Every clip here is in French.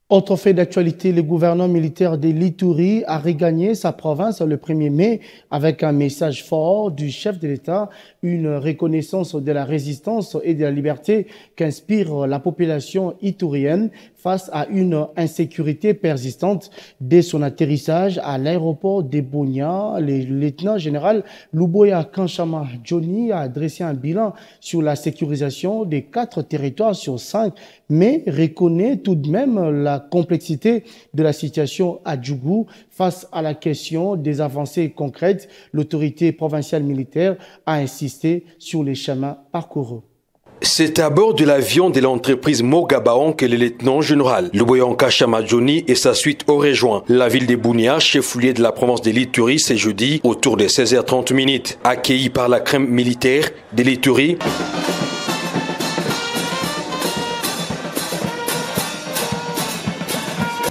Autre fait d'actualité, le gouvernement militaire de l'Ituri a regagné sa province le 1er mai avec un message fort du chef de l'État, une reconnaissance de la résistance et de la liberté qu'inspire la population iturienne face à une insécurité persistante. Dès son atterrissage à l'aéroport de Bunia, le lieutenant-général Luboya Kanchama Johnny a dressé un bilan sur la sécurisation des 4 territoires sur 5, mais reconnaît tout de même la complexité de la situation à Djougou. Face à la question des avancées concrètes, l'autorité provinciale militaire a insisté sur les chemins parcourus. C'est à bord de l'avion de l'entreprise Mogabaon que le lieutenant-général Luboya Kanchama Johnny et sa suite ont rejoint la ville de Bunia, chef-lieu de la province de l'Ituri, ce jeudi autour de 16h30. Accueilli par la crème militaire de l'Ituri,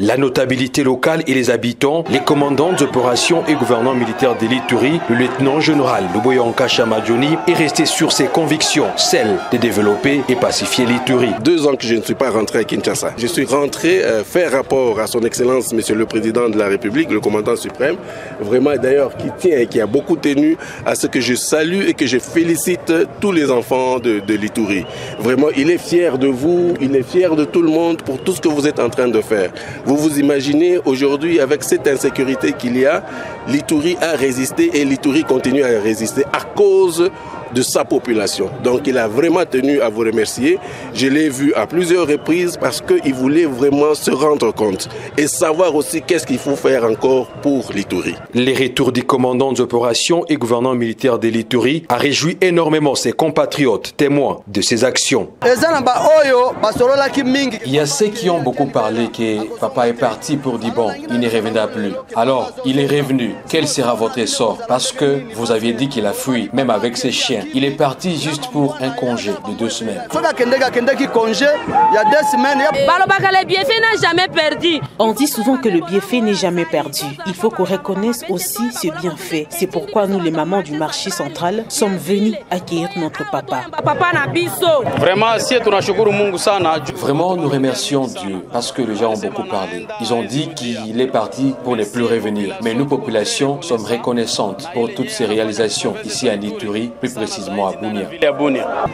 la notabilité locale et les habitants, les commandants d'opérations et gouvernants militaires de l'Ituri, le lieutenant-général Luboya Kanchama Johnny est resté sur ses convictions, celles de développer et pacifier l'Ituri. 2 ans que je ne suis pas rentré à Kinshasa. Je suis rentré faire rapport à son Excellence, Monsieur le Président de la République, le commandant suprême, vraiment d'ailleurs qui tient et qui a beaucoup tenu à ce que je salue et que je félicite tous les enfants de l'Ituri. Vraiment, il est fier de vous, il est fier de tout le monde pour tout ce que vous êtes en train de faire. Vous vous imaginez aujourd'hui avec cette insécurité qu'il y a, l'Ituri a résisté et l'Ituri continue à résister à cause de sa population. Donc il a vraiment tenu à vous remercier. Je l'ai vu à plusieurs reprises parce qu'il voulait vraiment se rendre compte et savoir aussi qu'est-ce qu'il faut faire encore pour l'Ituri. Les retours des commandants d'opérations et gouvernants militaires de l'Ituri a réjoui énormément ses compatriotes, témoins de ces actions. Il y a ceux qui ont beaucoup parlé que papa est parti pour dire bon, il ne reviendra plus. Alors, il est revenu. Quel sera votre sort? Parce que vous aviez dit qu'il a fui, même avec ses chiens. Il est parti juste pour un congé de 2 semaines. Le bienfait n'a jamais perdu. On dit souvent que le bienfait n'est jamais perdu. Il faut qu'on reconnaisse aussi ce bienfait. C'est pourquoi nous, les mamans du marché central, sommes venus accueillir notre papa. Vraiment, nous remercions Dieu parce que les gens ont beaucoup parlé. Ils ont dit qu'il est parti pour ne plus revenir. Mais nous, populations, sommes reconnaissantes pour toutes ces réalisations ici à Ituri, plus précisément à Bunia.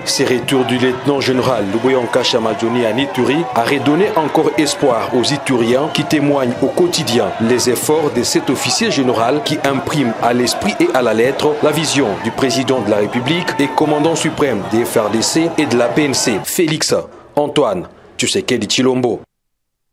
Ces retours du lieutenant-général Luboya Kanchama Johnny à Ituri a redonné encore espoir aux Ituriens qui témoignent au quotidien les efforts de cet officier général qui imprime à l'esprit et à la lettre la vision du président de la République et commandant suprême des FRDC et de la PNC, Félix Antoine Tshisekedi Tshilombo.